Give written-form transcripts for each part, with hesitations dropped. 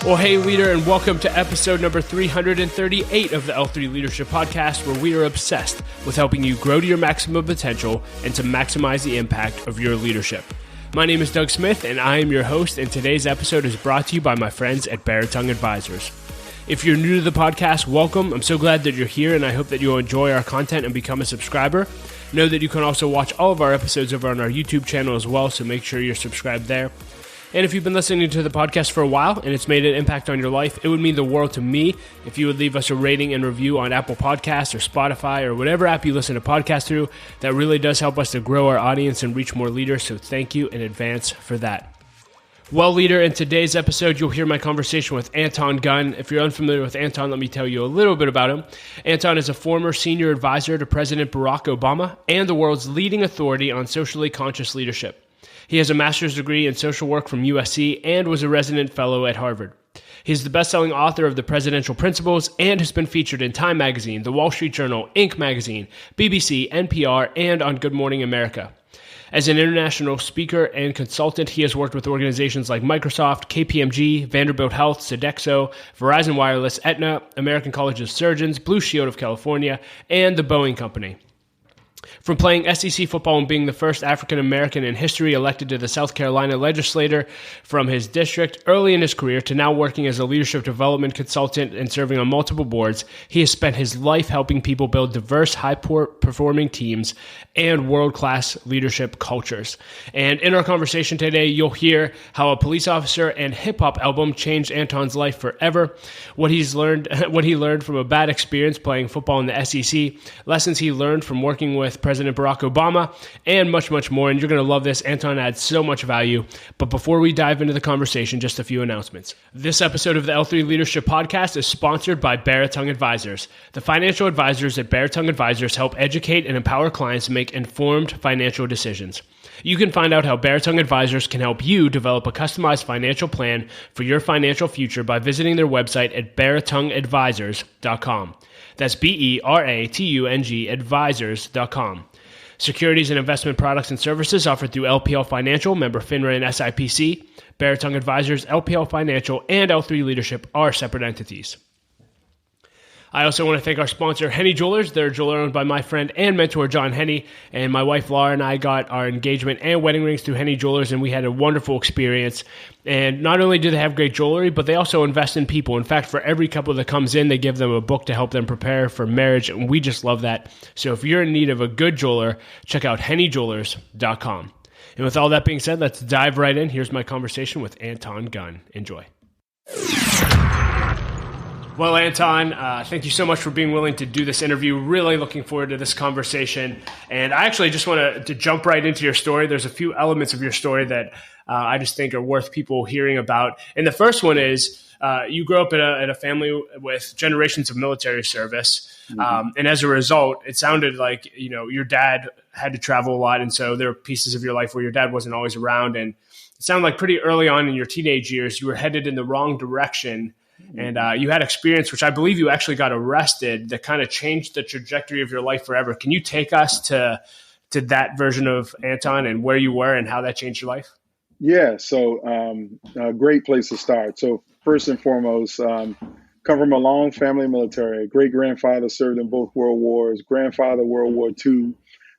Well, hey, leader, and welcome to episode number 338 of the L3 Leadership Podcast, where we are obsessed with helping you grow to your maximum potential and to maximize the impact of your leadership. My name is Doug Smith, and I am your host, and today's episode is brought to you by my friends at Baratung Advisors. If you're new to the podcast, welcome. I'm so glad that you're here, and I hope that you'll enjoy our content and become a subscriber. Know that you can also watch all of our episodes over on our YouTube channel as well, so make sure you're subscribed there. And if you've been listening to the podcast for a while and it's made an impact on your life, it would mean the world to me if you would leave us a rating and review on Apple Podcasts or Spotify or whatever app you listen to podcasts through. That really does help us to grow our audience and reach more leaders, so thank you in advance for that. Well, leader, in today's episode, you'll hear my conversation with Anton Gunn. If you're unfamiliar with Anton, let me tell you a little bit about him. Anton is a former senior advisor to President Barack Obama and the world's leading authority on socially conscious leadership. He has a master's degree in social work from USC and was a resident fellow at Harvard. He's the best-selling author of The Presidential Principles and has been featured in Time Magazine, The Wall Street Journal, Inc. Magazine, BBC, NPR, and on Good Morning America. As an international speaker and consultant, he has worked with organizations like Microsoft, KPMG, Vanderbilt Health, Sodexo, Verizon Wireless, Aetna, American College of Surgeons, Blue Shield of California, and the Boeing Company. From playing SEC football and being the first African-American in history elected to the South Carolina legislature from his district early in his career to now working as a leadership development consultant and serving on multiple boards, he has spent his life helping people build diverse, high-performing teams and world-class leadership cultures. And in our conversation today, you'll hear how a police officer and hip-hop album changed Anton's life forever, what he learned from a bad experience playing football in the SEC, lessons he learned from working with President Barack Obama, and much, much more. And you're going to love this. Anton adds so much value. But before we dive into the conversation, just a few announcements. This episode of the L3 Leadership Podcast is sponsored by Baratung Advisors. The financial advisors at Baratung Advisors help educate and empower clients to make informed financial decisions. You can find out how Baratung Advisors can help you develop a customized financial plan for your financial future by visiting their website at baratungadvisors.com. That's BERATUNG advisors.com. Securities and investment products and services offered through LPL Financial, member FINRA and SIPC. Baratung Advisors, LPL Financial, and L3 Leadership are separate entities. I also want to thank our sponsor, Henny Jewelers. They're a jeweler owned by my friend and mentor, John Henny. And my wife, Laura, and I got our engagement and wedding rings through Henny Jewelers, and we had a wonderful experience. And not only do they have great jewelry, but they also invest in people. In fact, for every couple that comes in, they give them a book to help them prepare for marriage, and we just love that. So if you're in need of a good jeweler, check out hennyjewelers.com. And with all that being said, let's dive right in. Here's my conversation with Anton Gunn. Enjoy. Well, Anton, thank you so much for being willing to do this interview. Really looking forward to this conversation. And I actually just want to jump right into your story. There's a few elements of your story that I just think are worth people hearing about. And the first one is you grew up in a family with generations of military service. And as a result, it sounded like, your dad had to travel a lot. And so there were pieces of your life where your dad wasn't always around. And it sounded like pretty early on in your teenage years, you were headed in the wrong direction. And you had experience, which I believe you actually got arrested, that kind of changed the trajectory of your life forever. Can you take us to that version of Anton and where you were and how that changed your life? Yeah, so a great place to start. So first and foremost, come from a long family military. Great-grandfather served in both World Wars, grandfather World War II.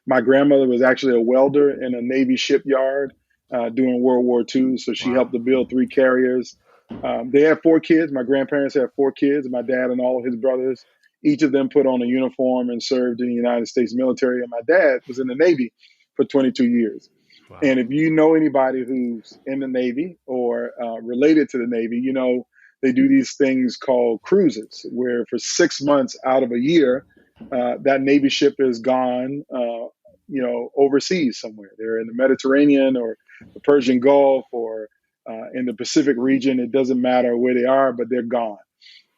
My grandmother was actually a welder in a Navy shipyard during World War II, so she helped to build 3 carriers. They had 4 kids. My grandparents had 4 kids. My dad and all of his brothers, each of them put on a uniform and served in the United States military. And my dad was in the Navy for 22 years. Wow. And if you know anybody who's in the Navy or related to the Navy, they do these things called cruises, where for 6 months out of a year, that Navy ship is gone, overseas somewhere. They're in the Mediterranean or the Persian Gulf or in the Pacific region. It doesn't matter where they are, but they're gone.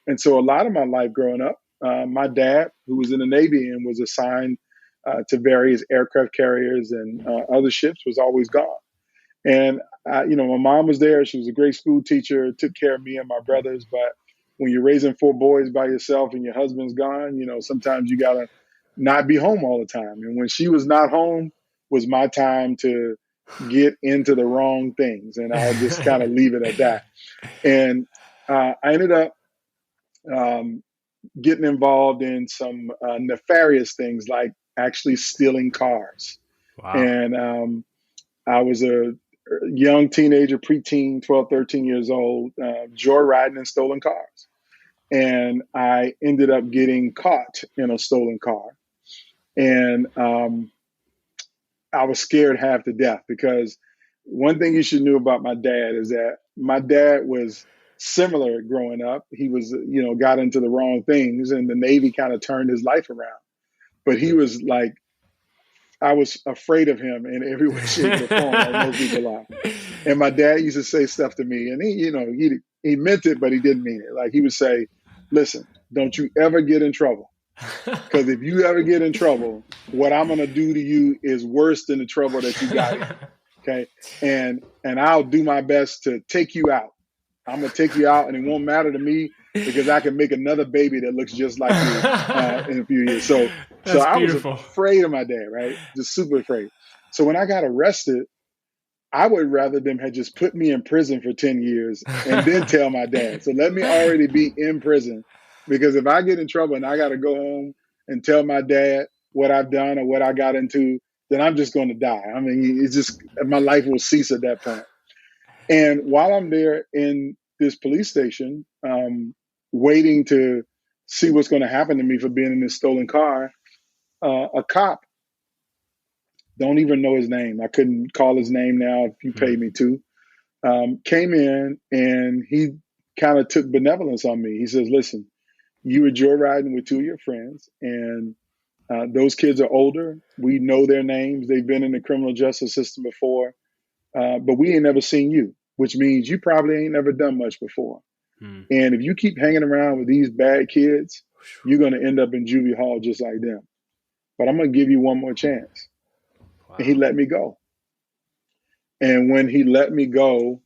And so a lot of my life growing up, my dad, who was in the Navy and was assigned to various aircraft carriers and other ships, was always gone. And, my mom was there. She was a great school teacher, took care of me and my brothers. But when you're raising 4 boys by yourself and your husband's gone, sometimes you got to not be home all the time. And when she was not home was my time to get into the wrong things. And I'll just kind of leave it at that. And I ended up um, getting involved in some nefarious things like actually stealing cars. Wow. And I was a young teenager, preteen, 12, 13 years old, joyriding in stolen cars. And I ended up getting caught in a stolen car. And I was scared half to death because one thing you should know about my dad is that my dad was similar growing up. He was, got into the wrong things, and the Navy kind of turned his life around. But he was like, I was afraid of him in every way, shape, or form, like most people are. And my dad used to say stuff to me, and he meant it, but he didn't mean it. Like he would say, "Listen, don't you ever get in trouble, because if you ever get in trouble, what I'm gonna do to you is worse than the trouble that you got in." Okay, and I'll do my best to take you out. I'm gonna take you out, and it won't matter to me because I can make another baby that looks just like you in a few years. So That's I was beautiful. afraid of my dad, right? Just super afraid. So when I got arrested, I would rather them had just put me in prison for 10 years and then tell my dad. So let me already be in prison, because if I get in trouble and I got to go home and tell my dad what I've done or what I got into, then I'm just going to die. I mean, it's just, my life will cease at that point. And while I'm there in this police station, waiting to see what's going to happen to me for being in this stolen car, a cop, don't even know his name, I couldn't call his name now if you paid me to, came in and he kind of took benevolence on me. He says, "Listen, you were joyriding with two of your friends, and those kids are older. We know their names. They've been in the criminal justice system before, but we ain't never seen you, which means you probably ain't never done much before. And if you keep hanging around with these bad kids, you're going to end up in juvie hall just like them. But I'm going to give you one more chance." Wow. And he let me go. And when he let me go,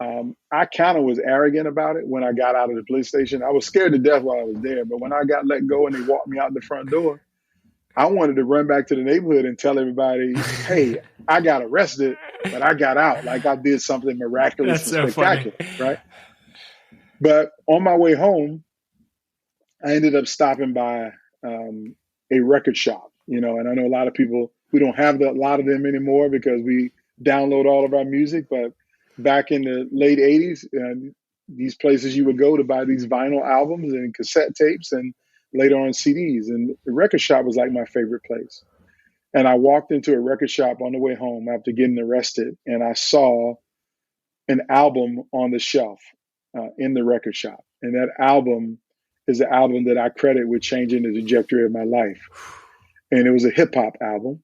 I kind of was arrogant about it when I got out of the police station. I was scared to death while I was there. But when I got let go and they walked me out the front door, I wanted to run back to the neighborhood and tell everybody, "Hey, I got arrested, but I got out. Like I did something miraculous That's and so funny. spectacular." Right. But on my way home, I ended up stopping by a record shop, and I know a lot of people, we don't have a lot of them anymore because we download all of our music. But back in the late 80s, these places you would go to buy these vinyl albums and cassette tapes and later on CDs. And the record shop was like my favorite place. And I walked into a record shop on the way home after getting arrested, and I saw an album on the shelf in the record shop. And that album is the album that I credit with changing the trajectory of my life. And it was a hip hop album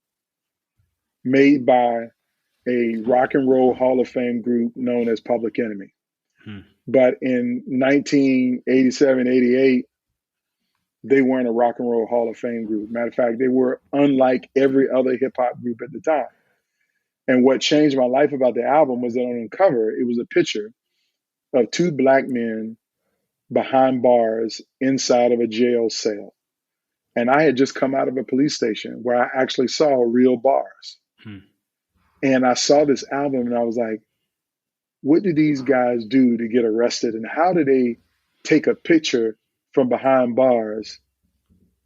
made by a rock and roll Hall of Fame group known as Public Enemy. But in 1987, 88, they weren't a rock and roll Hall of Fame group. Matter of fact, they were unlike every other hip hop group at the time. And what changed my life about the album was that on the cover, it was a picture of two black men behind bars inside of a jail cell. And I had just come out of a police station where I actually saw real bars. And I saw this album and I was like, what did these guys do to get arrested? And how did they take a picture from behind bars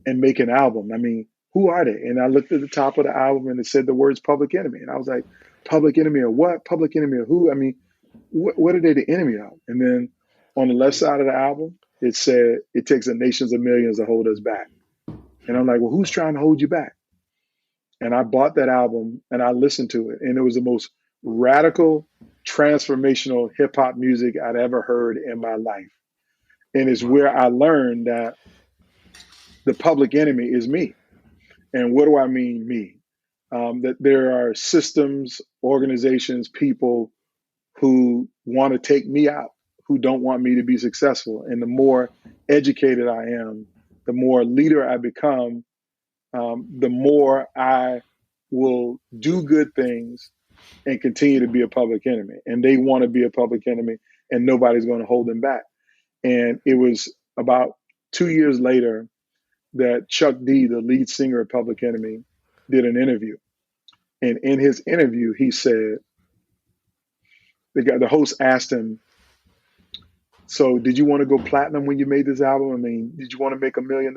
and make an album? I mean, who are they? And I looked at the top of the album and it said the words Public Enemy. And I was like, Public Enemy of what? Public Enemy of who? I mean, what are they the enemy of? And then on the left side of the album, it said, "It takes a nations of millions to hold us back." And I'm like, well, who's trying to hold you back? And I bought that album and I listened to it. And it was the most radical, transformational hip hop music I'd ever heard in my life. And it's where I learned that the public enemy is me. And what do I mean, me? That there are systems, organizations, people who want to take me out, who don't want me to be successful. And the more educated I am, the more leader I become, the more I will do good things and continue to be a public enemy. And they want to be a public enemy and nobody's going to hold them back. And it was about 2 years later that Chuck D, the lead singer of Public Enemy, did an interview. And in his interview, he said, the host asked him, So did you want to go platinum when you made this album? I mean, did you want to make $1 million?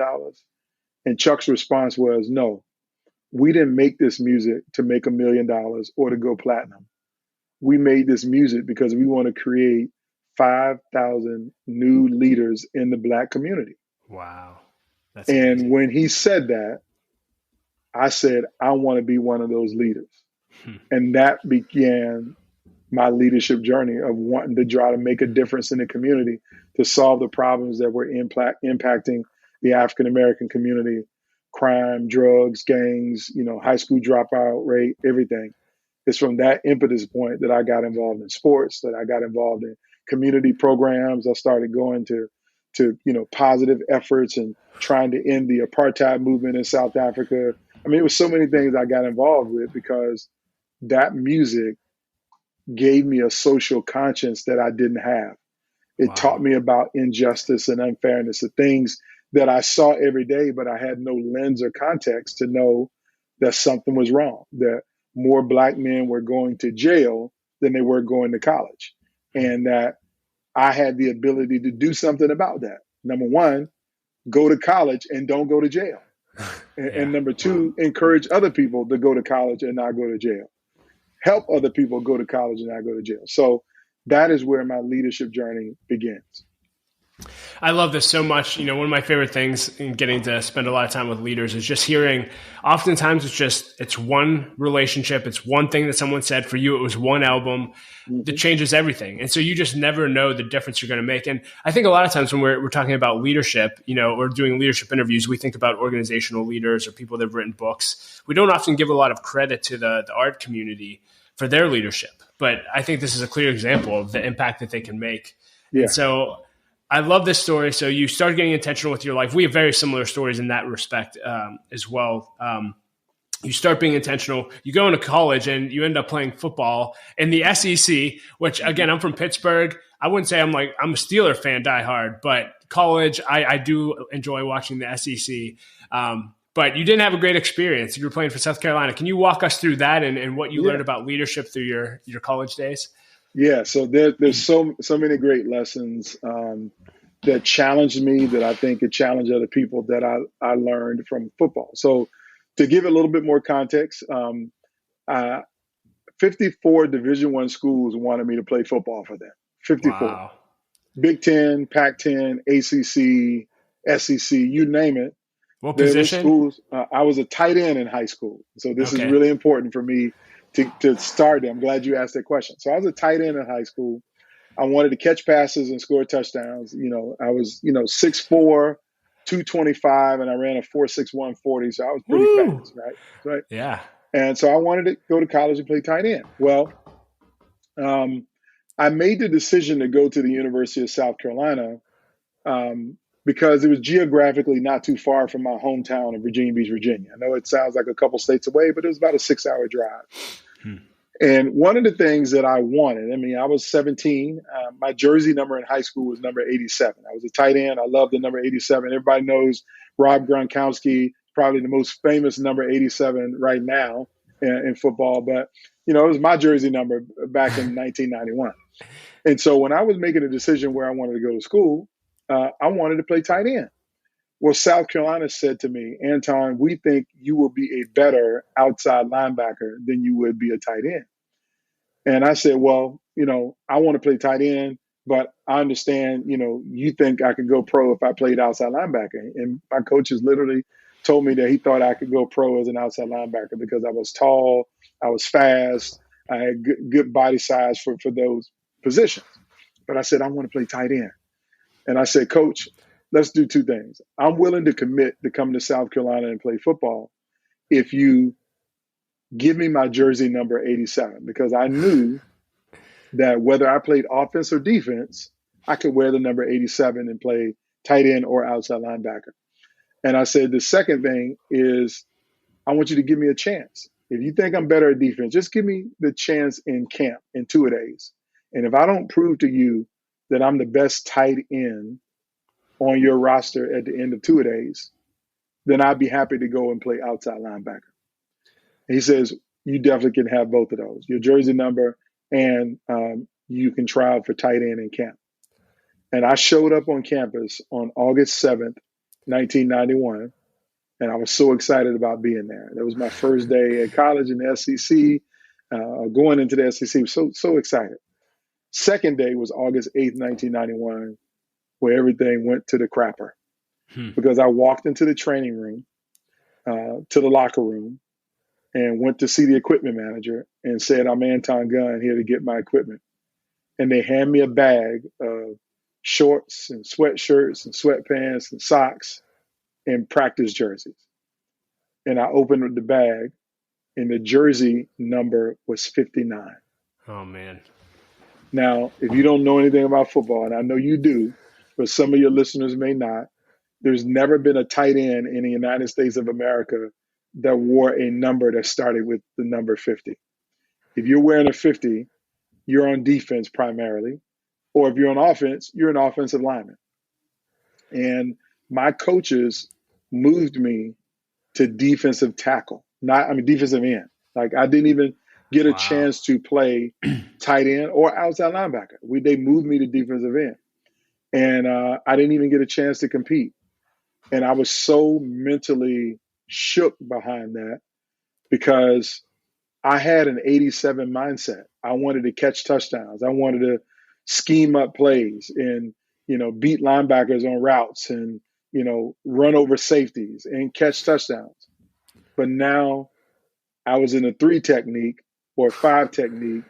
And Chuck's response was, no, we didn't make this music to make $1 million or to go platinum. We made this music because we want to create 5,000 new leaders in the Black community. Wow. That's And amazing. when he said that, I said, I want to be one of those leaders. And that began my leadership journey of wanting to try to make a difference in the community to solve the problems that were impacting the African American community: crime, drugs, gangs, high school dropout rate, everything. It's from that impetus point that I got involved in sports, that I got involved in community programs. I started going to positive efforts and trying to end the apartheid movement in South Africa. I mean, it was so many things I got involved with because that music gave me a social conscience that I didn't have. It taught Wow. me about injustice and unfairness, the things that I saw every day, but I had no lens or context to know that something was wrong, that more Black men were going to jail than they were going to college, and that I had the ability to do something about that. Number one, go to college and don't go to jail. And Yeah. number Wow. two, encourage other people to go to college and not go to jail. Help other people go to college and not go to jail. So that is where my leadership journey begins. I love this so much. One of my favorite things in getting to spend a lot of time with leaders is just hearing, oftentimes it's one relationship. It's one thing that someone said. For you, it was one album that Mm-hmm. changes everything. And so you just never know the difference you're going to make. And I think a lot of times when we're talking about leadership, or doing leadership interviews, we think about organizational leaders or people that have written books. We don't often give a lot of credit to the art community for their leadership. But I think this is a clear example of the impact that they can make. And Yeah. so I love this story. So you start getting intentional with your life. We have very similar stories in that respect as well. You start being intentional. You go into college and you end up playing football in the SEC, which again, I'm from Pittsburgh. I wouldn't say I'm a Steeler fan diehard, but college, I do enjoy watching the SEC. But you didn't have a great experience. You were playing for South Carolina. Can you walk us through that and what you Yeah. learned about leadership through your college days? Yeah. So there's so many great lessons that challenged me that I think it challenged other people that I learned from football. So to give it a little bit more context, uh, 54 Division I schools wanted me to play football for them. 54. Wow. Big Ten, Pac-10, ACC, SEC, you name it. What There were position? schools. I was a tight end in high school. So this is Okay. really important for me to start. I'm glad you asked that question. So I was a tight end in high school. I wanted to catch passes and score touchdowns. I was, 6'4", 225, and I ran a 4.61 40. So I was pretty Woo. fast, right? Right. Yeah. And so I wanted to go to college and play tight end. Well, I made the decision to go to the University of South Carolina because it was geographically not too far from my hometown of Virginia Beach, Virginia. I know it sounds like a couple states away, but it was about a 6-hour drive. Hmm. And one of the things that I wanted, I was 17. My jersey number in high school was number 87. I was a tight end. I loved the number 87. Everybody knows Rob Gronkowski, probably the most famous number 87 right now in football. But, it was my jersey number back in 1991. And so when I was making a decision where I wanted to go to school, I wanted to play tight end. Well, South Carolina said to me, Anton, we think you will be a better outside linebacker than you would be a tight end. And I said, well, I want to play tight end, but I understand, you think I could go pro if I played outside linebacker. And my coaches literally told me that he thought I could go pro as an outside linebacker because I was tall, I was fast, I had good body size for those positions. But I said, I want to play tight end. And I said, Coach, let's do two things. I'm willing to commit to come to South Carolina and play football if you give me my jersey number 87, because I knew that whether I played offense or defense, I could wear the number 87 and play tight end or outside linebacker. And I said, the second thing is I want you to give me a chance. If you think I'm better at defense, just give me the chance in camp in 2-a-days. And if I don't prove to you that I'm the best tight end on your roster at the end of 2-a-days, then I'd be happy to go and play outside linebacker. And he says, you definitely can have both of those, your jersey number and you can try out for tight end in camp. And I showed up on campus on August 7th, 1991, and I was so excited about being there. That was my first day at college in the SEC, going into the SEC. So excited. Second day was August 8th, 1991, where everything went to the crapper Hmm. because I walked into the training room, to the locker room, and went to see the equipment manager and said, "I'm Anton Gunn, here to get my equipment." And they hand me a bag of shorts and sweatshirts and sweatpants and socks and practice jerseys. And I opened the bag, and the jersey number was 59. Oh, man. Now, if you don't know anything about football, and I know you do, but some of your listeners may not, there's never been a tight end in the United States of America that wore a number that started with the number 50. If you're wearing a 50, you're on defense primarily, or if you're on offense, you're an offensive lineman. And my coaches moved me to defensive tackle, defensive end. Like I didn't even get a Wow. chance to play tight end or outside linebacker. They moved me to defensive end, and I didn't even get a chance to compete. And I was so mentally shook behind that because I had an 87 mindset. I wanted to catch touchdowns. I wanted to scheme up plays and, beat linebackers on routes and, run over safeties and catch touchdowns. But now I was in a 3 technique or 5 technique,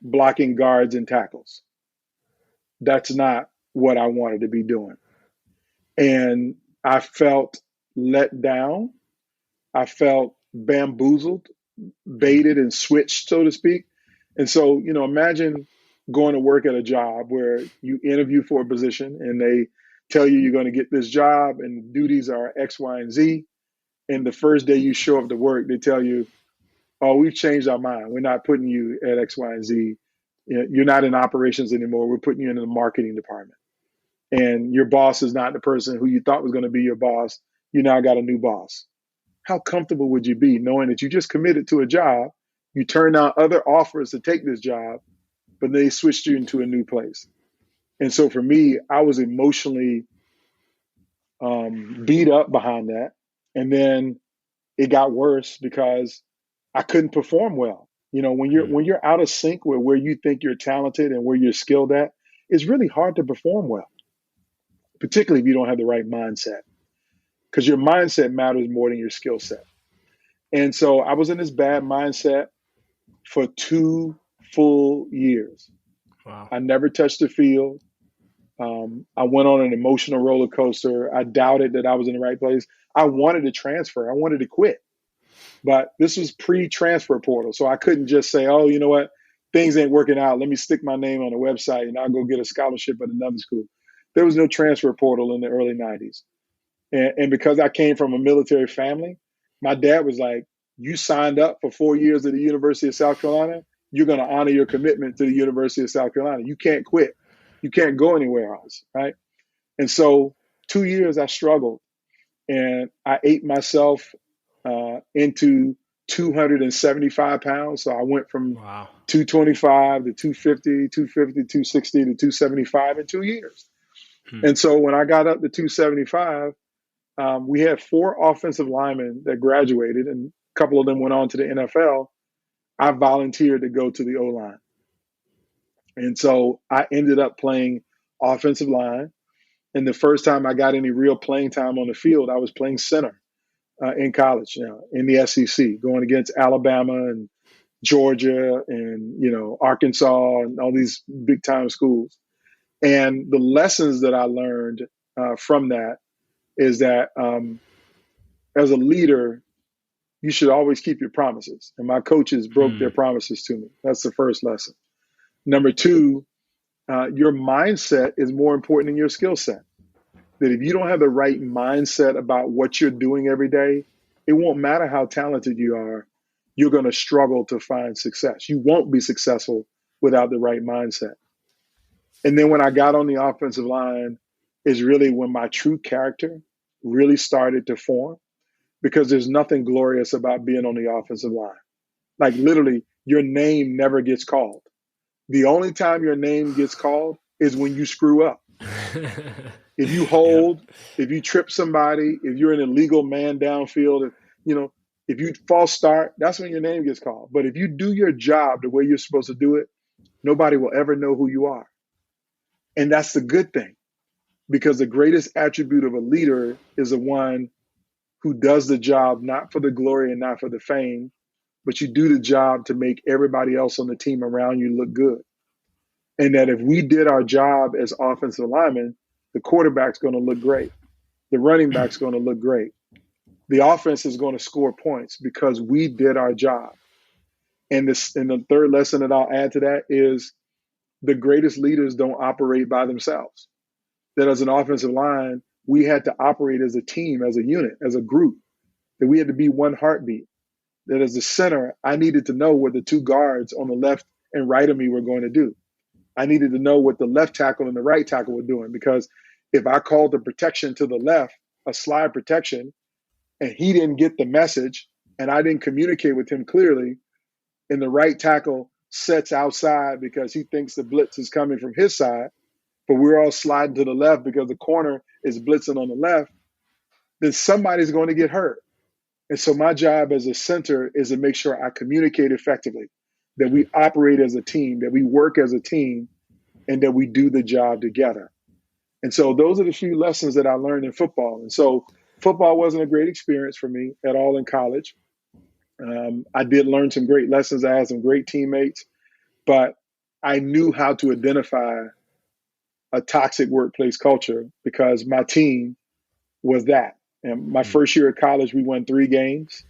blocking guards and tackles. That's not what I wanted to be doing. And I felt let down. I felt bamboozled, baited and switched, so to speak. And so, imagine going to work at a job where you interview for a position and they tell you you're going to get this job and the duties are X, Y, and Z. And the first day you show up to work, they tell you, "Oh, we've changed our mind. We're not putting you at X, Y, and Z. You're not in operations anymore. We're putting you in the marketing department. And your boss is not the person who you thought was going to be your boss. You now got a new boss." How comfortable would you be knowing that you just committed to a job, you turned down other offers to take this job, but they switched you into a new place? And so for me, I was emotionally beat up behind that. And then it got worse because I couldn't perform well. When you're out of sync with where you think you're talented and where you're skilled at, it's really hard to perform well, particularly if you don't have the right mindset, because your mindset matters more than your skill set. And so I was in this bad mindset for 2 full years. Wow. I never touched the field. I went on an emotional roller coaster. I doubted that I was in the right place. I wanted to transfer. I wanted to quit. But this was pre-transfer portal. So I couldn't just say, "Oh, you know what? Things ain't working out. Let me stick my name on a website and I'll go get a scholarship at another school." There was no transfer portal in the early 90s. And because I came from a military family, my dad was like, "You signed up for 4 years at the University of South Carolina. You're going to honor your commitment to the University of South Carolina. You can't quit. You can't go anywhere else." Right. And so 2 years I struggled and I ate myself into 275 pounds. So I went from Wow. 225 to 250, 250, 260 to 275 in 2 years. Hmm. And so when I got up to 275, we had 4 offensive linemen that graduated, and a couple of them went on to the NFL. I volunteered to go to the O-line. And so I ended up playing offensive line. And the first time I got any real playing time on the field, I was playing center in college, in the SEC, going against Alabama and Georgia and, Arkansas and all these big time schools. And the lessons that I learned from that is that as a leader, you should always keep your promises. And my coaches broke their promises to me. That's the first lesson. Number 2, your mindset is more important than your skill set. That if you don't have the right mindset about what you're doing every day, it won't matter how talented you are, you're going to struggle to find success. You won't be successful without the right mindset. And then when I got on the offensive line is really when my true character really started to form, because there's nothing glorious about being on the offensive line. Like literally, your name never gets called. The only time your name gets called is when you screw up. If you Yep. hold, if you trip somebody, if you're an illegal man downfield, you know, if you false start, that's when your name gets called. But if you do your job the way you're supposed to do it, nobody will ever know who you are. And that's the good thing, because the greatest attribute of a leader is the one who does the job not for the glory and not for the fame, but you do the job to make everybody else on the team around you look good. And that if we did our job as offensive linemen, the quarterback's going to look great. The running back's going to look great. The offense is going to score points because we did our job. And the third lesson that I'll add to that is the greatest leaders don't operate by themselves. That as an offensive line, we had to operate as a team, as a unit, as a group, that we had to be one heartbeat. That as a center, I needed to know what the two guards on the left and right of me were going to do. I needed to know what the left tackle and the right tackle were doing, because if I called the protection to the left, a slide protection, and he didn't get the message and I didn't communicate with him clearly, and the right tackle sets outside because he thinks the blitz is coming from his side, but we're all sliding to the left because the corner is blitzing on the left, then somebody's going to get hurt. And so my job as a center is to make sure I communicate effectively, that we operate as a team, that we work as a team, and that we do the job together. And so those are the few lessons that I learned in football. And so football wasn't a great experience for me at all in college. I did learn some great lessons. I had some great teammates, but I knew how to identify a toxic workplace culture because my team was that. And my first year at college, we won 3 games.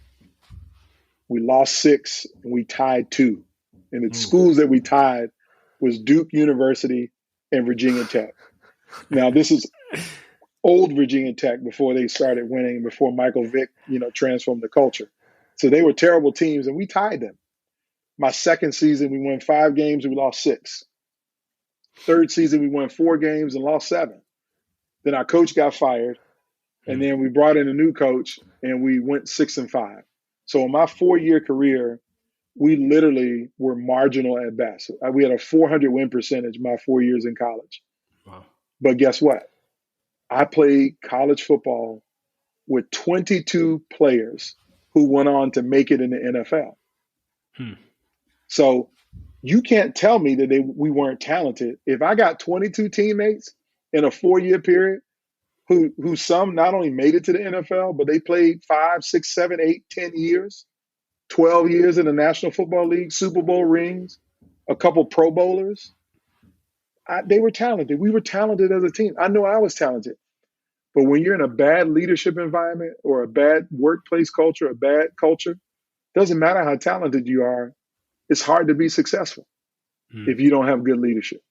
We lost 6 and we tied 2. And the schools that we tied was Duke University and Virginia Tech. Now, this is old Virginia Tech before they started winning, before Michael Vick, transformed the culture. So they were terrible teams and we tied them. My second season, we won 5 games and we lost 6. Third season, we won 4 games and lost 7. Then our coach got fired. And then we brought in a new coach and we went 6-5. So in my 4-year career, we literally were marginal at best. We had a 400 win percentage my 4 years in college. Wow. But guess what? I played college football with 22 players who went on to make it in the NFL. So you can't tell me that we weren't talented. If I got 22 teammates in a 4-year period, who some not only made it to the NFL, but they played 5, 6, 7, 8, 10 years, 12 years in the National Football League, Super Bowl rings, a couple Pro Bowlers. They were talented. We were talented as a team. I know I was talented. But when you're in a bad leadership environment or a bad workplace culture, a bad culture, doesn't matter how talented you are, it's hard to be successful if you don't have good leadership.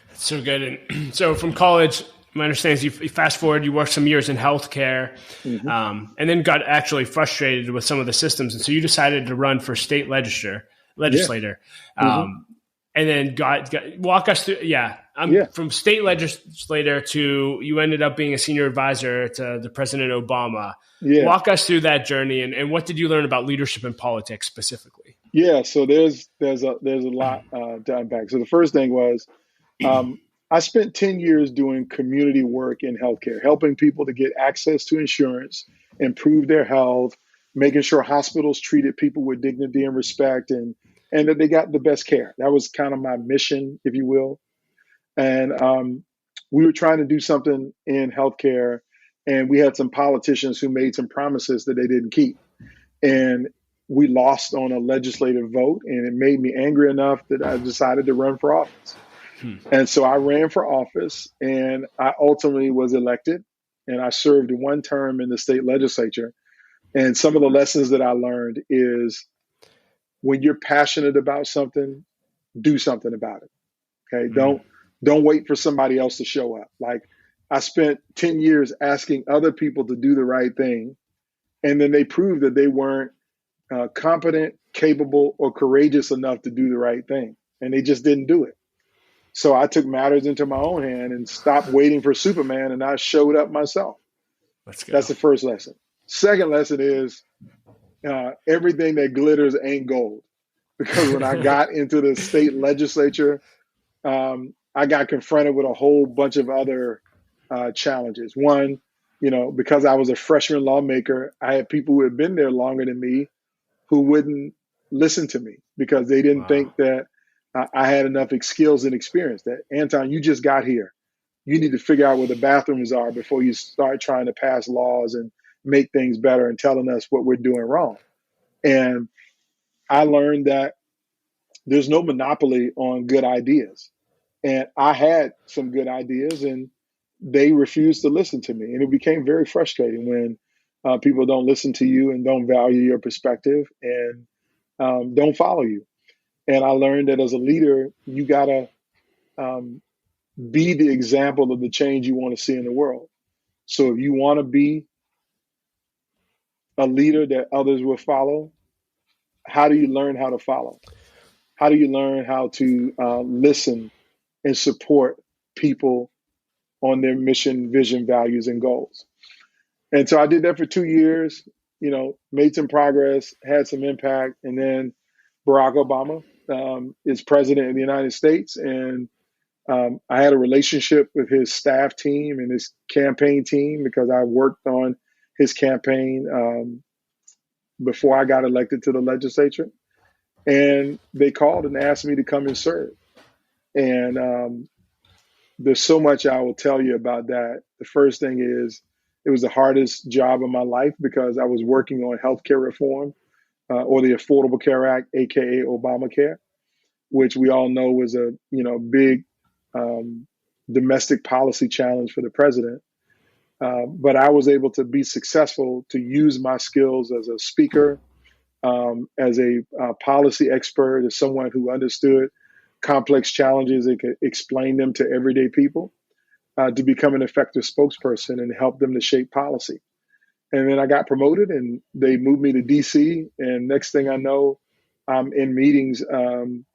That's so good. And so from college, my understanding is you fast forward, you worked some years in healthcare, and then got actually frustrated with some of the systems. And so you decided to run for state legislator. And then walk us through. From state legislator to you ended up being a senior advisor to the President Obama. Walk us through that journey and what did you learn about leadership and politics specifically? Yeah, so there's a lot to unpack. So the first thing was I spent 10 years doing community work in healthcare, helping people to get access to insurance, improve their health, making sure hospitals treated people with dignity and respect, and that they got the best care. That was kind of my mission, if you will. And we were trying to do something in healthcare, and we had some politicians who made some promises that they didn't keep. And we lost on a legislative vote, and it made me angry enough that I decided to run for office. And so I ran for office, and I ultimately was elected, and I served 1 term in the state legislature. And some of the lessons that I learned is when you're passionate about something, do something about it. Okay. Don't wait for somebody else to show up. Like I spent 10 years asking other people to do the right thing. And then they proved that they weren't competent, capable, or courageous enough to do the right thing. And they just didn't do it. So I took matters into my own hand and stopped waiting for Superman, and I showed up myself. Let's go. That's the first lesson. Second lesson is everything that glitters ain't gold. Because when I got into the state legislature, I got confronted with a whole bunch of other challenges. One, because I was a freshman lawmaker, I had people who had been there longer than me who wouldn't listen to me because they didn't Wow. think that I had enough skills and experience. That, Anton, you just got here. You need to figure out where the bathrooms are before you start trying to pass laws and make things better and telling us what we're doing wrong. And I learned that there's no monopoly on good ideas. And I had some good ideas, and they refused to listen to me. And it became very frustrating when people don't listen to you and don't value your perspective and don't follow you. And I learned that as a leader, you got to um, be the example of the change you want to see in the world. So if you want to be a leader that others will follow, how do you learn how to follow? How do you learn how to listen and support people on their mission, vision, values, and goals? And so I did that for 2 years, made some progress, had some impact. And then Barack Obama is president of the United States. And I had a relationship with his staff team and his campaign team because I worked on his campaign before I got elected to the legislature. And they called and asked me to come and serve. And there's so much I will tell you about that. The first thing is it was the hardest job of my life because I was working on healthcare reform or the Affordable Care Act, aka Obamacare, which we all know was a big domestic policy challenge for the president. But I was able to be successful to use my skills as a speaker, as a policy expert, as someone who understood complex challenges and could explain them to everyday people, to become an effective spokesperson and help them to shape policy. And then I got promoted and they moved me to DC. And next thing I know, I'm in meetings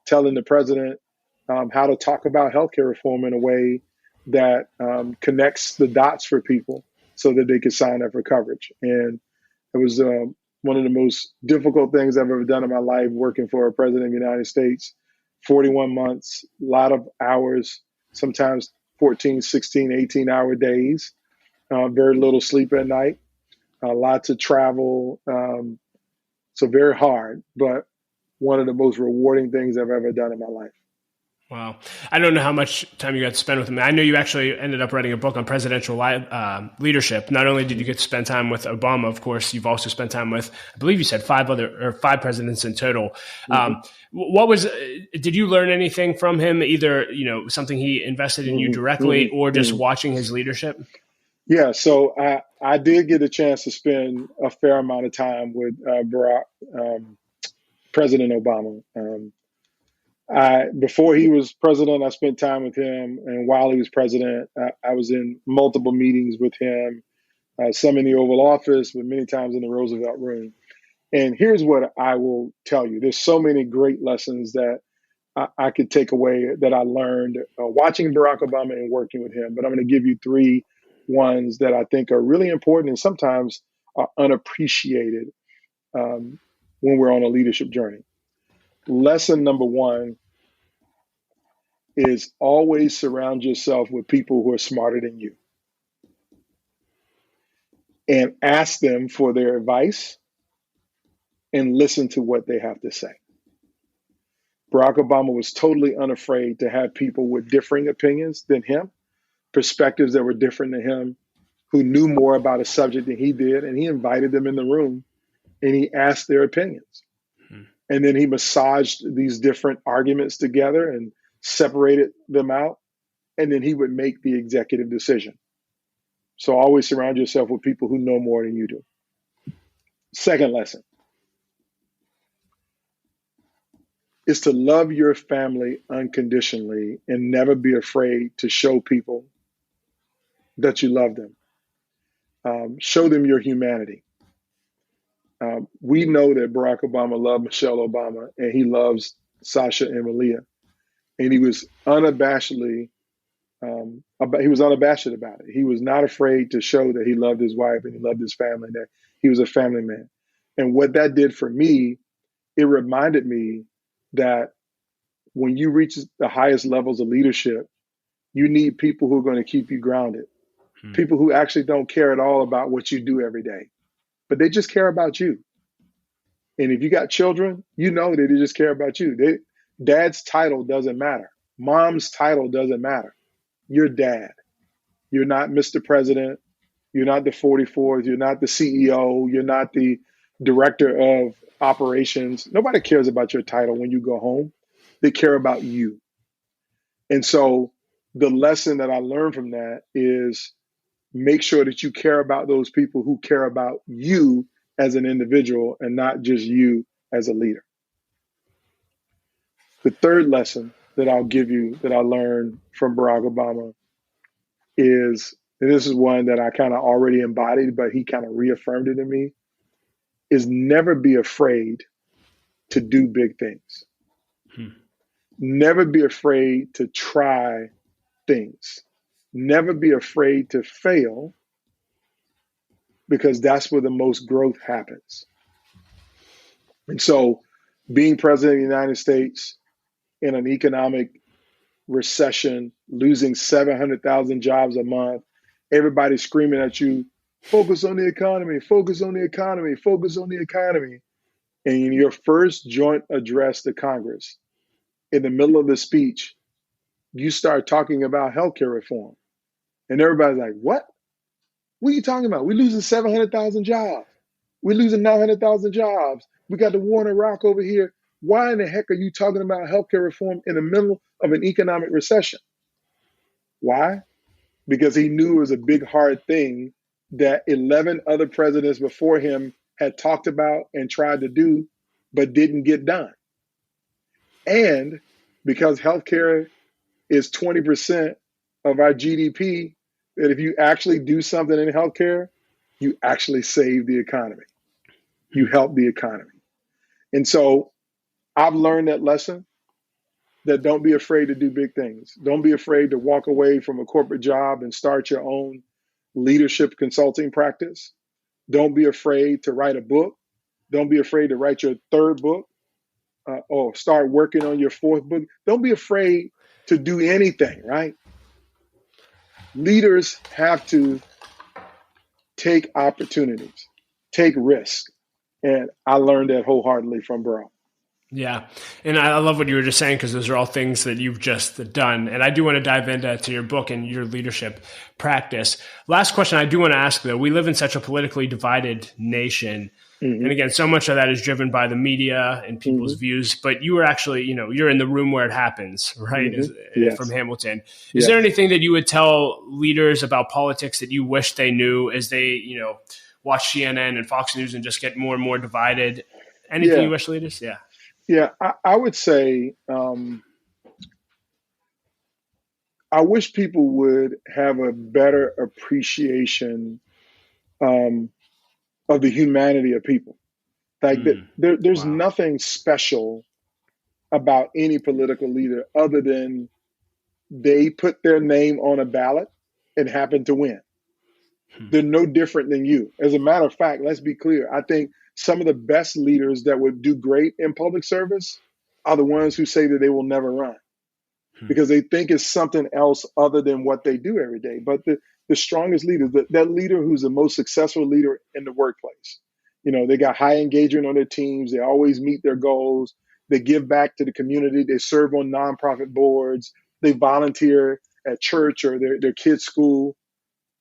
telling the president how to talk about healthcare reform in a way that connects the dots for people so that they could sign up for coverage. And it was one of the most difficult things I've ever done in my life, working for a president of the United States, 41 months, a lot of hours, sometimes 14, 16, 18-hour days, very little sleep at night, lots of travel. So very hard, but one of the most rewarding things I've ever done in my life. Wow. I don't know how much time you got to spend with him. I know you actually ended up writing a book on presidential leadership. Not only did you get to spend time with Obama, of course, you've also spent time with, I believe you said five presidents in total. Did you learn anything from him, either, something he invested in you directly or just watching his leadership? Yeah. So I did get a chance to spend a fair amount of time with President Obama. Before he was president, I spent time with him. And while he was president, I was in multiple meetings with him, some in the Oval Office, but many times in the Roosevelt Room. And here's what I will tell you. There's so many great lessons that I could take away that I learned watching Barack Obama and working with him. But I'm going to give you three ones that I think are really important and sometimes are unappreciated when we're on a leadership journey. Lesson number one is always surround yourself with people who are smarter than you and ask them for their advice and listen to what they have to say. Barack Obama was totally unafraid to have people with differing opinions than him, perspectives that were different than him, who knew more about a subject than he did, and he invited them in the room and he asked their opinions. And then he massaged these different arguments together and separated them out, and then he would make the executive decision. So always surround yourself with people who know more than you do. Second lesson is to love your family unconditionally and never be afraid to show people that you love them. Show them your humanity. We know that Barack Obama loved Michelle Obama and he loves Sasha and Malia. And he was unabashedly about it. He was not afraid to show that he loved his wife and he loved his family, that he was a family man. And what that did for me, it reminded me that when you reach the highest levels of leadership, You need people who are going to keep you grounded, people who actually don't care at all about what you do every day, but they just care about you. And if you got children, you know that they just care about you. Dad's title doesn't matter. Mom's title doesn't matter. You're dad. You're not Mr. President. You're not the 44th. You're not the CEO. You're not the director of operations. Nobody cares about your title when you go home. They care about you. And so the lesson that I learned from that is make sure that you care about those people who care about you as an individual and not just you as a leader. The third lesson that I'll give you that I learned from Barack Obama is, and this is one that I kind of already embodied, but he kind of reaffirmed it in me, is never be afraid to do big things. Never be afraid to try things. Never be afraid to fail, because that's where the most growth happens. And so being president of the United States in an economic recession, losing 700,000 jobs a month, everybody screaming at you, focus on the economy, focus on the economy, focus on the economy. And in your first joint address to Congress, in the middle of the speech, you start talking about healthcare reform. And everybody's like, what? What are you talking about? We're losing 700,000 jobs. We're losing 900,000 jobs. We got the war in Iraq over here. Why in the heck are you talking about healthcare reform in the middle of an economic recession? Why? Because he knew it was a big, hard thing that 11 other presidents before him had talked about and tried to do, but didn't get done. And because healthcare is 20% of our GDP, that if you actually do something in healthcare, you actually save the economy. You help the economy. And so I've learned that lesson, that don't be afraid to do big things. Don't be afraid to walk away from a corporate job and start your own leadership consulting practice. Don't be afraid to write a book. Don't be afraid to write your third book or start working on your fourth book. Don't be afraid to do anything, right? Leaders have to take opportunities, take risks. And I learned that wholeheartedly from Barack. Yeah. And I love what you were just saying, because those are all things that you've just done. And I do want to dive into your book and your leadership practice. Last question I do want to ask, though. We live in such a politically divided nation. And again, so much of that is driven by the media and people's views. But you were actually, you're in the room where it happens, right? Yes. From Hamilton. Is there anything that you would tell leaders about politics that you wish they knew as they, watch CNN and Fox News and just get more and more divided? Anything you wish leaders? Yeah. Yeah, I would say I wish people would have a better appreciation of the humanity of people. Like there's nothing special about any political leader other than they put their name on a ballot and happen to win. They're no different than you. As a matter of fact, let's be clear. I think some of the best leaders that would do great in public service are the ones who say that they will never run because they think it's something else other than what they do every day. But the strongest leaders, that leader who's the most successful leader in the workplace, they got high engagement on their teams. They always meet their goals. They give back to the community. They serve on nonprofit boards. They volunteer at church or their kids' school.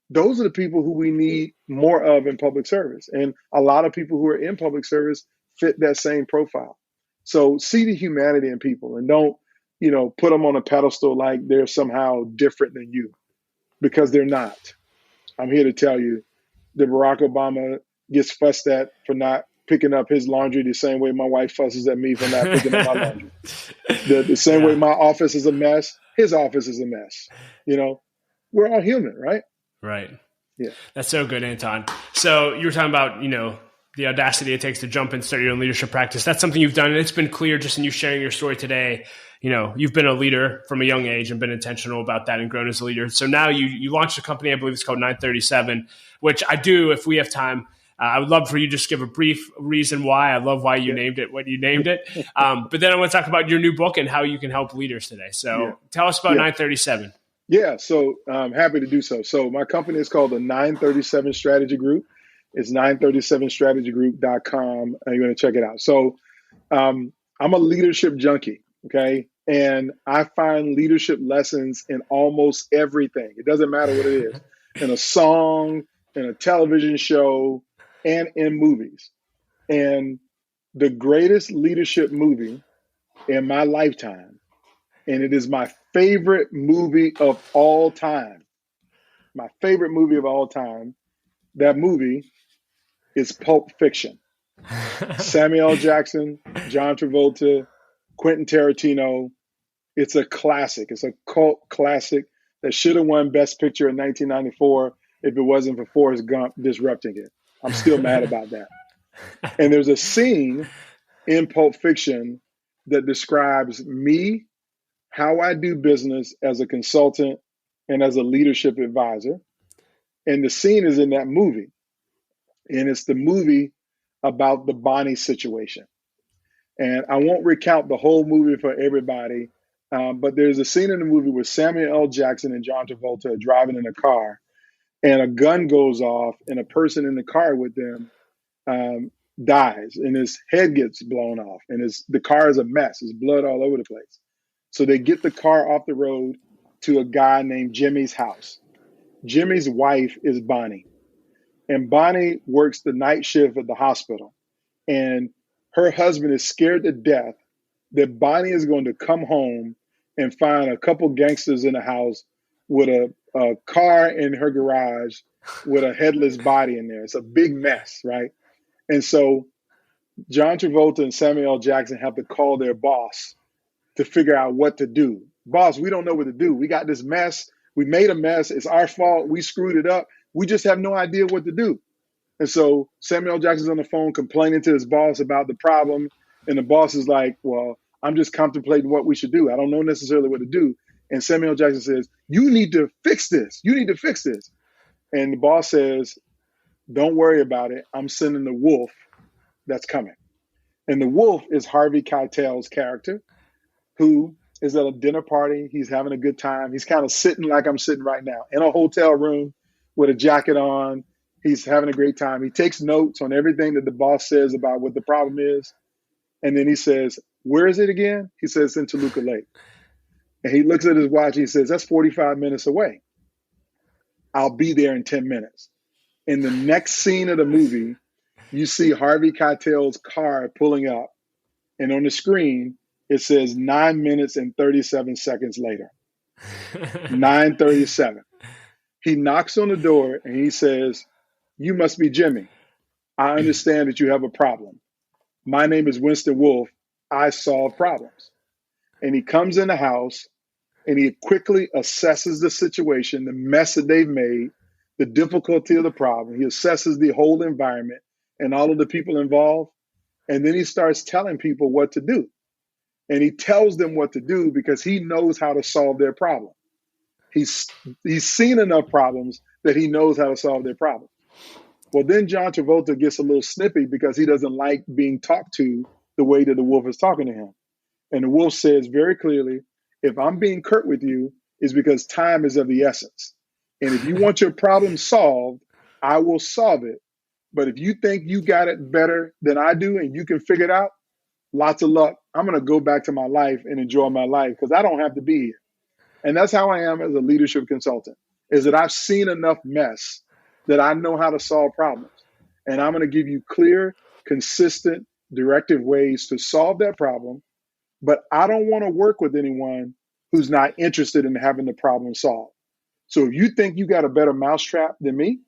Those are the people who we need more of in public service. And a lot of people who are in public service fit that same profile. So see the humanity in people and don't, put them on a pedestal like they're somehow different than you, because they're not. I'm here to tell you that Barack Obama gets fussed at for not picking up his laundry the same way my wife fusses at me for not picking up my laundry. The same way my office is a mess, his office is a mess. We're all human, right? Right. Yeah. That's so good, Anton. So you were talking about, the audacity it takes to jump and start your own leadership practice. That's something you've done. And it's been clear just in you sharing your story today. You've been a leader from a young age and been intentional about that and grown as a leader. So now you launched a company, I believe it's called 937, which I do, if we have time, I would love for you to just give a brief reason why. I love why you named it what you named it. But then I want to talk about your new book and how you can help leaders today. So tell us about 937. Yeah, so I'm happy to do so. So my company is called the 937 Strategy Group. It's 937strategygroup.com, and you're going to check it out. So I'm a leadership junkie, okay? And I find leadership lessons in almost everything. It doesn't matter what it is, in a song, in a television show, and in movies. And the greatest leadership movie in my lifetime, and it is my favorite movie of all time. My favorite movie of all time. That movie is Pulp Fiction. Samuel L. Jackson, John Travolta, Quentin Tarantino. It's a classic. It's a cult classic that should have won Best Picture in 1994 if it wasn't for Forrest Gump disrupting it. I'm still mad about that. And there's a scene in Pulp Fiction that describes me, how I do business as a consultant and as a leadership advisor. And the scene is in that movie. And it's the movie about the Bonnie situation. And I won't recount the whole movie for everybody, but there's a scene in the movie where Samuel L. Jackson and John Travolta are driving in a car, and a gun goes off, and a person in the car with them dies, and his head gets blown off, and the car is a mess. There's blood all over the place. So they get the car off the road to a guy named Jimmy's house. Jimmy's wife is Bonnie, and Bonnie works the night shift at the hospital. And her husband is scared to death that Bonnie is going to come home and find a couple gangsters in the house with a car in her garage with a headless body in there. It's a big mess, right? And so John Travolta and Samuel L. Jackson have to call their boss to figure out what to do. Boss, we don't know what to do. We got this mess. We made a mess. It's our fault. We screwed it up. We just have no idea what to do. And so Samuel L. Jackson's on the phone complaining to his boss about the problem. And the boss is like, well, I'm just contemplating what we should do. I don't know necessarily what to do. And Samuel L. Jackson says, you need to fix this. You need to fix this. And the boss says, don't worry about it. I'm sending the wolf that's coming. And the wolf is Harvey Keitel's character, who is at a dinner party. He's having a good time. He's kind of sitting like I'm sitting right now in a hotel room with a jacket on. He's having a great time. He takes notes on everything that the boss says about what the problem is. And then he says, where is it again? He says, in Toluca Lake. And he looks at his watch. He says, that's 45 minutes away. I'll be there in 10 minutes. In the next scene of the movie, you see Harvey Keitel's car pulling up. And on the screen, it says 9 minutes and 37 seconds later. 9:37. He knocks on the door and he says, you must be Jimmy. I understand that you have a problem. My name is Winston Wolfe. I solve problems. And he comes in the house and he quickly assesses the situation, the mess that they've made, the difficulty of the problem. He assesses the whole environment and all of the people involved. And then he starts telling people what to do. And he tells them what to do because he knows how to solve their problem. He's seen enough problems that he knows how to solve their problem. Well, then John Travolta gets a little snippy because he doesn't like being talked to the way that the wolf is talking to him. And the wolf says very clearly, if I'm being curt with you, it's because time is of the essence. And if you want your problem solved, I will solve it. But if you think you got it better than I do and you can figure it out, lots of luck. I'm going to go back to my life and enjoy my life because I don't have to be here. And that's how I am as a leadership consultant, is that I've seen enough mess that I know how to solve problems. And I'm going to give you clear, consistent, directive ways to solve that problem. But I don't want to work with anyone who's not interested in having the problem solved. So if you think you got a better mousetrap than me,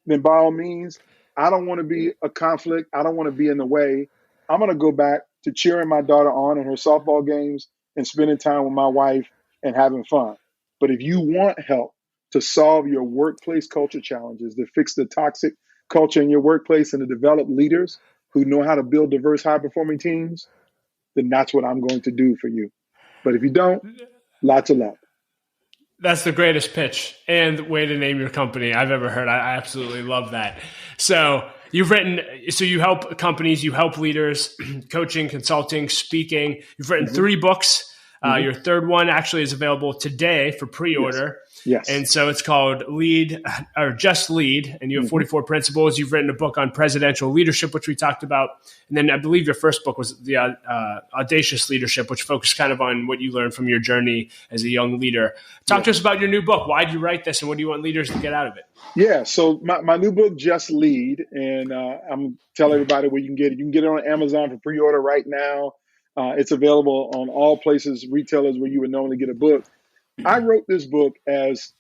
then by all means, I don't want to be a conflict. I don't want to be in the way. I'm going to go back to cheering my daughter on in her softball games and spending time with my wife and having fun. But if you want help to solve your workplace culture challenges, to fix the toxic culture in your workplace and to develop leaders who know how to build diverse, high-performing teams, then that's what I'm going to do for you. But if you don't, lots of luck. That's the greatest pitch and way to name your company I've ever heard. I absolutely love that. So you help companies, you help leaders, coaching, consulting, speaking. You've written 3 books. Mm-hmm. Your third one actually is available today for pre-order. Yes. And so it's called Lead or Just Lead. And you have 44 principles. You've written a book on presidential leadership, which we talked about. And then I believe your first book was the Audacious Leadership, which focused kind of on what you learned from your journey as a young leader. Talk to us about your new book. Why did you write this and what do you want leaders to get out of it? Yeah, so my new book, Just Lead, and I'm telling everybody where you can get it. You can get it on Amazon for pre-order right now. It's available on all places, retailers where you would normally get a book. I wrote this book as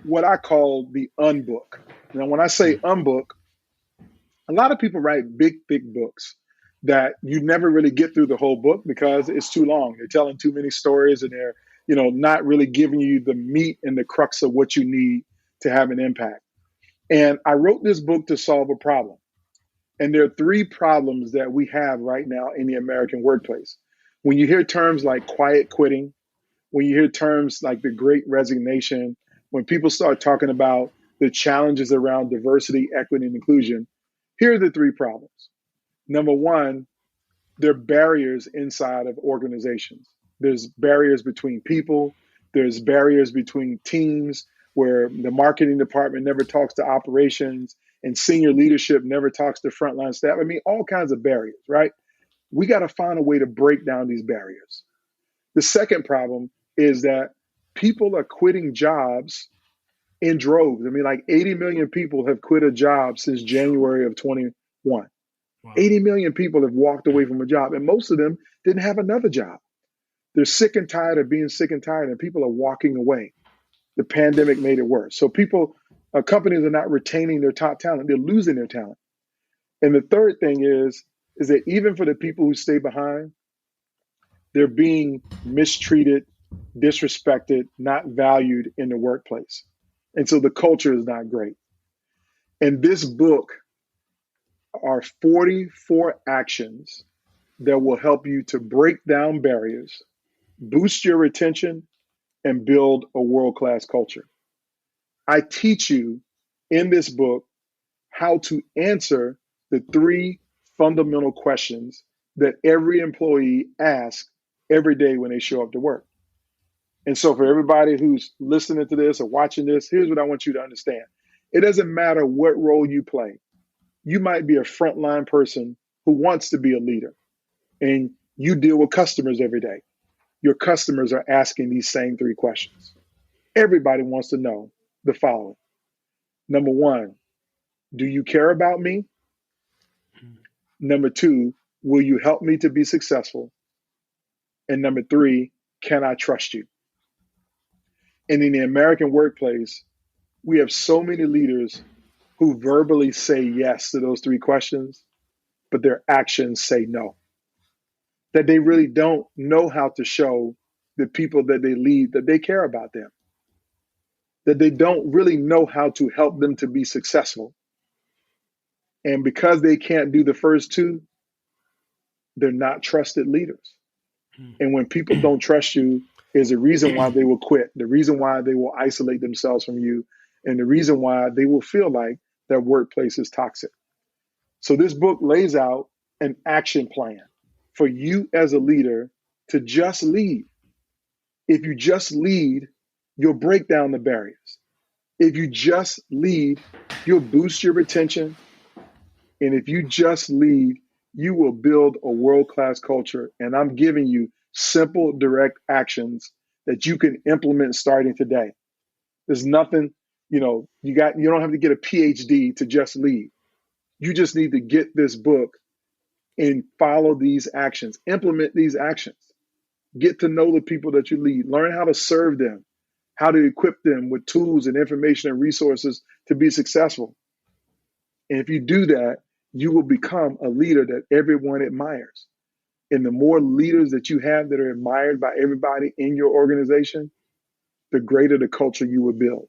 what I call the unbook. Now, when I say unbook, a lot of people write big, big books that you never really get through the whole book because it's too long. They're telling too many stories and they're, not really giving you the meat and the crux of what you need to have an impact. And I wrote this book to solve a problem. And there are three problems that we have right now in the American workplace. When you hear terms like quiet quitting, when you hear terms like the great resignation, when people start talking about the challenges around diversity, equity, and inclusion, here are the three problems. Number one, there are barriers inside of organizations. There's barriers between people. There's barriers between teams where the marketing department never talks to operations and senior leadership never talks to frontline staff. I mean, all kinds of barriers, right? We got to find a way to break down these barriers. The second problem is that people are quitting jobs in droves. I mean, like 80 million people have quit a job since January of 21. Wow. 80 million people have walked away from a job, and most of them didn't have another job. They're sick and tired of being sick and tired, and people are walking away. The pandemic made it worse. So companies are not retaining their top talent. They're losing their talent. And the third thing is that even for the people who stay behind, they're being mistreated, disrespected, not valued in the workplace. And so the culture is not great. And this book are 44 actions that will help you to break down barriers, boost your retention, and build a world-class culture. I teach you in this book how to answer the three fundamental questions that every employee asks every day when they show up to work. And so for everybody who's listening to this or watching this, here's what I want you to understand. It doesn't matter what role you play. You might be a frontline person who wants to be a leader, and you deal with customers every day. Your customers are asking these same three questions. Everybody wants to know the following. Number one, do you care about me? Number two, will you help me to be successful? And number three, can I trust you? And in the American workplace, we have so many leaders who verbally say yes to those three questions, but their actions say no. That they really don't know how to show the people that they lead that they care about them. That they don't really know how to help them to be successful. And because they can't do the first two, they're not trusted leaders. And when people don't trust you, is the reason why they will quit, the reason why they will isolate themselves from you, and the reason why they will feel like their workplace is toxic. So this book lays out an action plan for you as a leader to just lead. If you just lead, you'll break down the barriers. If you just lead, you'll boost your retention. And if you just lead, you will build a world-class culture. And I'm giving you simple, direct actions that you can implement starting today. There's nothing, you don't have to get a PhD to just lead. You just need to get this book and follow these actions, implement these actions, get to know the people that you lead, learn how to serve them, how to equip them with tools and information and resources to be successful. And if you do that, you will become a leader that everyone admires. And the more leaders that you have that are admired by everybody in your organization, the greater the culture you will build.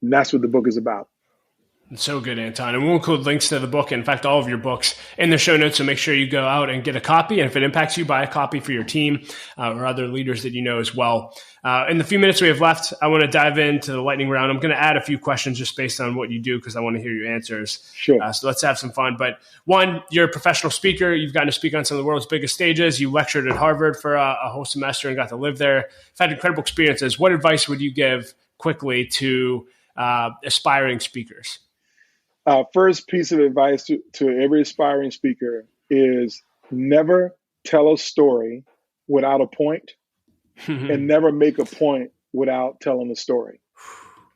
And that's what the book is about. So good, Anton. And we'll include links to the book, in fact, all of your books in the show notes. So make sure you go out and get a copy. And if it impacts you, buy a copy for your team or other leaders that you know as well. In the few minutes we have left, I want to dive into the lightning round. I'm going to add a few questions just based on what you do because I want to hear your answers. Sure. So let's have some fun. But one, you're a professional speaker. You've gotten to speak on some of the world's biggest stages. You lectured at Harvard for a whole semester and got to live there. You've had incredible experiences. What advice would you give quickly to aspiring speakers? First piece of advice to every aspiring speaker is never tell a story without a point and never make a point without telling a story.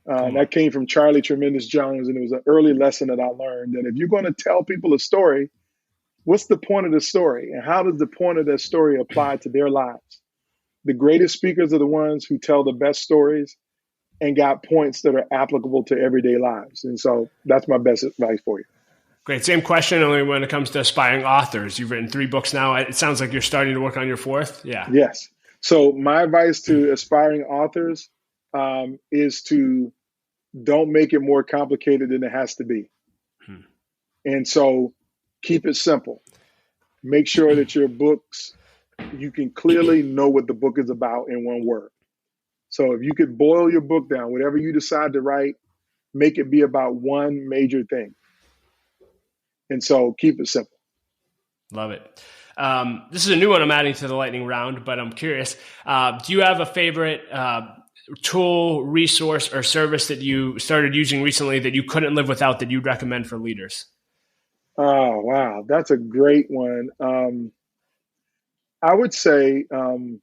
That came from Charlie Tremendous Jones, and it was an early lesson that I learned that if you're going to tell people a story, what's the point of the story? And how does the point of that story apply to their lives? The greatest speakers are the ones who tell the best stories and got points that are applicable to everyday lives. And so that's my best advice for you. Great. Same question, only when it comes to aspiring authors. You've written 3 books now. It sounds like you're starting to work on your 4th. Yeah. Yes. So my advice to aspiring authors is to don't make it more complicated than it has to be. And so keep it simple. Make sure that your books, you can clearly know what the book is about in one word. So if you could boil your book down, whatever you decide to write, make it be about one major thing. And so keep it simple. Love it. This is a new one I'm adding to the lightning round, but I'm curious. Do you have a favorite tool, resource, or service that you started using recently that you couldn't live without that you'd recommend for leaders? Oh, wow. That's a great one. I would say I'm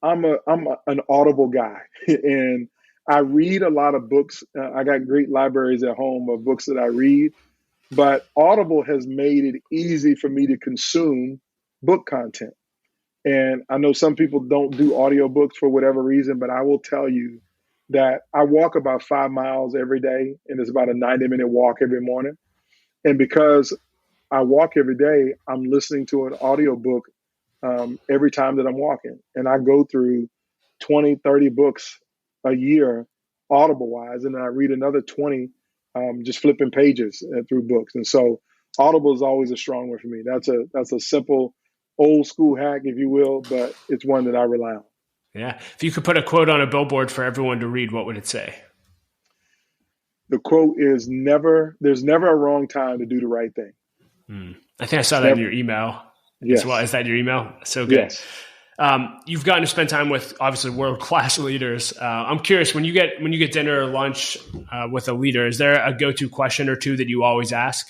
an Audible guy, and I read a lot of books. I got great libraries at home of books that I read, but Audible has made it easy for me to consume book content. And I know some people don't do audiobooks for whatever reason, but I will tell you that I walk about 5 miles every day, and it's about a 90-minute walk every morning. And because I walk every day, I'm listening to an audiobook every time that I'm walking. And I go through 20, 30 books a year, Audible wise, and then I read another 20 just flipping pages through books. And so Audible is always a strong one for me. That's a simple old school hack, if you will, but it's one that I rely on. Yeah. If you could put a quote on a billboard for everyone to read, what would it say? The quote is there's never a wrong time to do the right thing. I think I saw that in your email. Yes. As well. Is that your email? So good. Yes. You've gotten to spend time with obviously world-class leaders. I'm curious, when you get dinner or lunch with a leader, is there a go-to question or two that you always ask?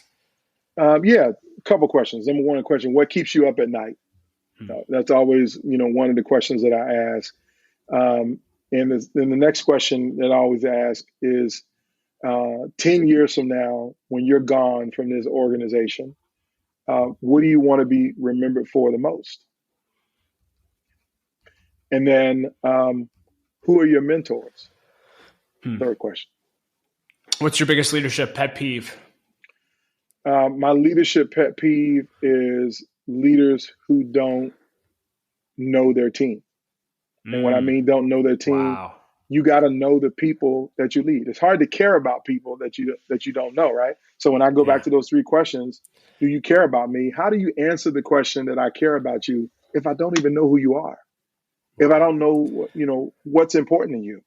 Yeah, a couple questions. Number one question, what keeps you up at night? That's always, one of the questions that I ask. And then the next question that I always ask is, 10 years from now, when you're gone from this organization, what do you want to be remembered for the most? And then, who are your mentors? Third question. What's your biggest leadership pet peeve? My leadership pet peeve is leaders who don't know their team. And when I mean don't know their team, you got to know the people that you lead. It's hard to care about people that you don't know, right? So when I go back to those 3 questions, do you care about me? How do you answer the question that I care about you if I don't even know who you are? If I don't know, what's important to you?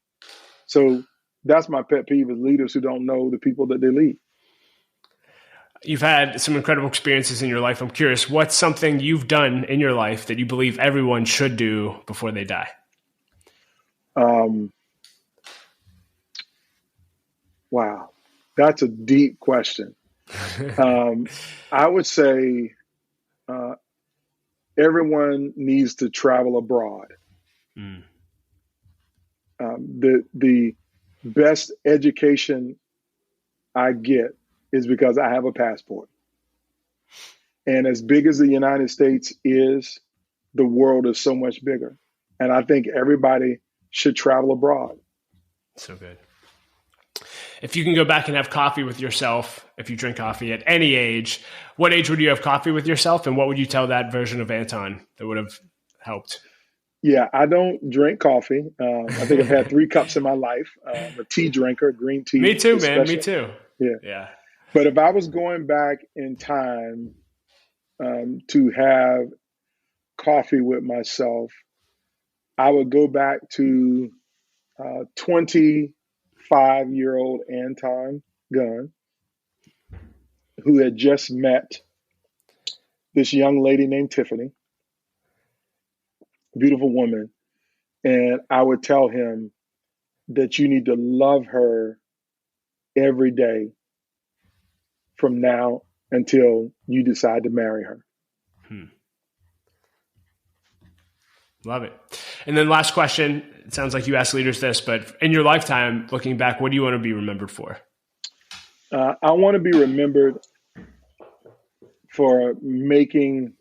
So that's my pet peeve is leaders who don't know the people that they lead. You've had some incredible experiences in your life. I'm curious, what's something you've done in your life that you believe everyone should do before they die? Wow, that's a deep question. I would say everyone needs to travel abroad. The best education I get is because I have a passport. And as big as the United States is, the world is so much bigger. And I think everybody should travel abroad. So good. If you can go back and have coffee with yourself, if you drink coffee at any age, what age would you have coffee with yourself? And what would you tell that version of Anton that would have helped? Yeah, I don't drink coffee. I think I've had 3 cups in my life. I'm a tea drinker, green tea. Me too, man. Me too. Yeah. Yeah. But if I was going back in time to have coffee with myself, I would go back to 25-year-old Anton Gunn, who had just met this young lady named Tiffany, beautiful woman. And I would tell him that you need to love her every day from now until you decide to marry her. Love it. And then last question, it sounds like you ask leaders this, but in your lifetime, looking back, what do you want to be remembered for? I want to be remembered for making,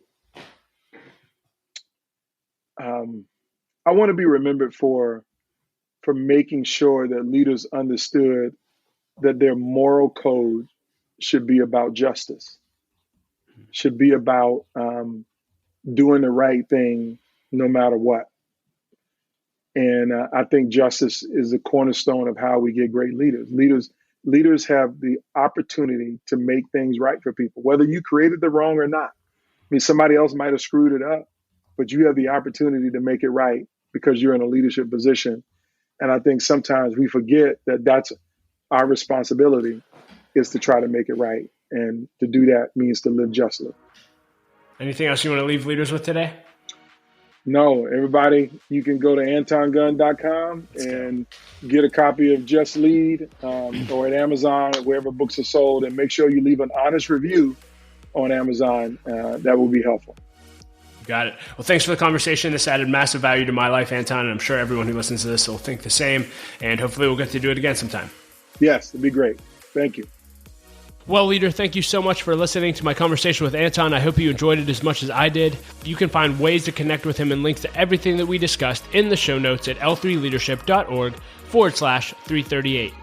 I want to be remembered for making sure that leaders understood that their moral code should be about justice, should be about doing the right thing no matter what. And I think justice is the cornerstone of how we get great leaders. Leaders have the opportunity to make things right for people, whether you created the wrong or not. I mean, somebody else might have screwed it up, but you have the opportunity to make it right because you're in a leadership position. And I think sometimes we forget that that's our responsibility, is to try to make it right. And to do that means to live justly. Anything else you want to leave leaders with today? No, everybody, you can go to antongunn.com and get a copy of Just Lead or at Amazon, wherever books are sold, and make sure you leave an honest review on Amazon. That will be helpful. Got it. Well, thanks for the conversation. This added massive value to my life, Anton, and I'm sure everyone who listens to this will think the same, and hopefully we'll get to do it again sometime. Yes, it'd be great. Thank you. Well, leader, thank you so much for listening to my conversation with Anton. I hope you enjoyed it as much as I did. You can find ways to connect with him and links to everything that we discussed in the show notes at l3leadership.org/338.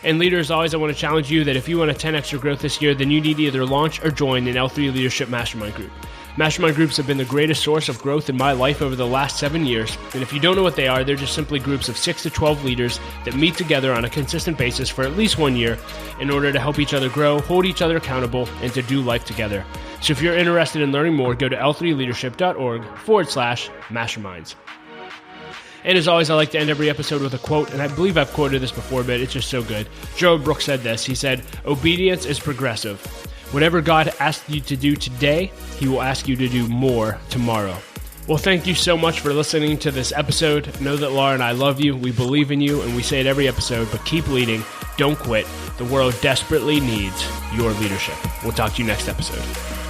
And leader, as always, I want to challenge you that if you want to 10x your growth this year, then you need to either launch or join an L3 Leadership Mastermind Group. Mastermind groups have been the greatest source of growth in my life over the last 7 years, and if you don't know what they are, they're just simply groups of 6 to 12 leaders that meet together on a consistent basis for at least 1 year in order to help each other grow, hold each other accountable, and to do life together. So if you're interested in learning more, go to l3leadership.org/masterminds. And as always, I like to end every episode with a quote, and I believe I've quoted this before, but it's just so good. Joe Brooks said this. He said, "Obedience is progressive. Whatever God asked you to do today, He will ask you to do more tomorrow." Well, thank you so much for listening to this episode. Know that Laura and I love you. We believe in you, and we say it every episode, but keep leading. Don't quit. The world desperately needs your leadership. We'll talk to you next episode.